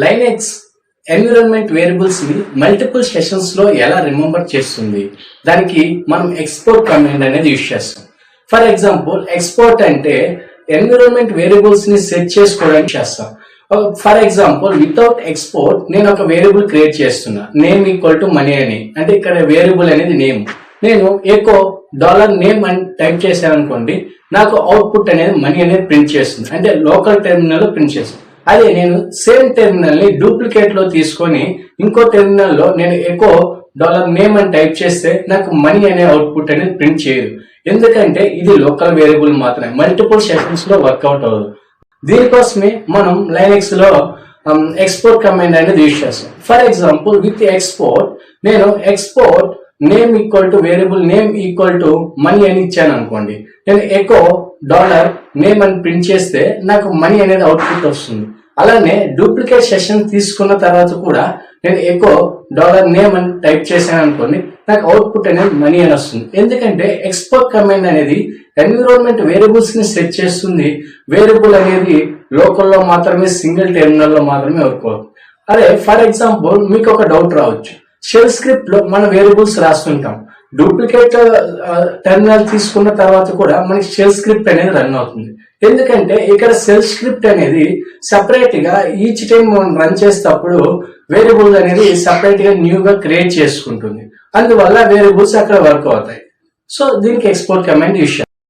Linux environment variables ని multiple sessions లో ఎలా రిమెంబర్ చేస్తుంది. దానికి మనం ఎక్స్పోర్ట్ కమాండ్ అనేది యూజ్ చేస్తాం. ఫర్ ఎగ్జాంపుల్ ఎక్స్పోర్ట్ అంటే ఎన్విరాన్మెంట్ వేరియబుల్స్ ని సెట్ చేసుకోవడానికి చేస్తాం. ఫర్ ఎగ్జాంపుల్ వితౌట్ ఎక్స్పోర్ట్ నేను ఒక వేరియబుల్ క్రియేట్ చేస్తున్నా, నేమ్ ఈక్వల్ టు మనీ అని. అంటే ఇక్కడ వేరియబుల్ అనేది నేమ్. నేను ఎకో $నేమ్ అని టైప్ చేశాను అనుకోండి, నాకు అవుట్పుట్ అనేది మనీ అనేది ప్రింట్ చేస్తుంది. అంటే లోకల్ టెర్మినల్ లో ప్రింట్ చేస్తుంది. అదే నేను సేమ్ టెర్మినల్ ని డూప్లికేట్ లో తీసుకొని ఇంకో టెర్మినల్ లో నేను ఎకో $నేమ్ అని టైప్ చేస్తే నాకు మనీ అనే అవుట్పుట్ అనేది ప్రింట్ చేయదు. ఎందుకంటే ఇది లోకల్ వేరియబుల్ మాత్రమే, మల్టిపుల్ సెషన్స్ లో వర్కౌట్ అవ్వదు. దీనికోసమే మనం లైనెక్స్ లో ఎక్స్పోర్ట్ కమాండ్ అనేది యూజ్ చేస్తాం. ఫర్ ఎగ్జాంపుల్ విత్ ఎక్స్పోర్ట్ నేను export name equal to variable name equal to money అని ఇచ్చాను అనుకోండి, నేను ఎకో $నేమ్ అని ప్రింట్ చేస్తే నాకు మనీ అనేది అవుట్పుట్ వస్తుంది. అలానే డూప్లికేట్ సెషన్ తీసుకున్న తర్వాత కూడా నేను ఎకో $నేమ్ అని టైప్ చేశాను అనుకోండి, నాకు అవుట్పుట్ అనేది మనీ అని వస్తుంది. ఎందుకంటే ఎక్స్పోర్ట్ కమాండ్ అనేది ఎన్విరాన్మెంట్ వేరియబుల్స్ ని సెట్ చేస్తుంది. వేరియబుల్ అనేది లోకల్లో మాత్రమే, సింగిల్ టెర్మినల్ లో మాత్రమే వర్క్ అవుతుంది. అదే ఫర్ ఎగ్జాంపుల్ మీకు ఒక డౌట్ రావచ్చు, షెల్ స్క్రిప్ట్ లో మన వేరియబుల్స్ రాస్తుంటాం, డూప్లికేట్ టెర్మినల్ తీసుకున్న తర్వాత కూడా మనకి షెల్ స్క్రిప్ట్ అనేది రన్ అవుతుంది. ఎందుకంటే ఇక్కడ షెల్ స్క్రిప్ట్ అనేది సెపరేట్ గా ఈచ్ టైం మనం రన్ చేసేటప్పుడు వేరియబుల్ అనేది సెపరేట్ గా న్యూ గా క్రియేట్ చేసుకుంటుంది. అందువల్ల వేరియబుల్స్ అక్కడ వర్క్ అవుతాయి. సో దీనికి ఎక్స్పోర్ట్ కమాండ్ యూజ్ చేయాలి.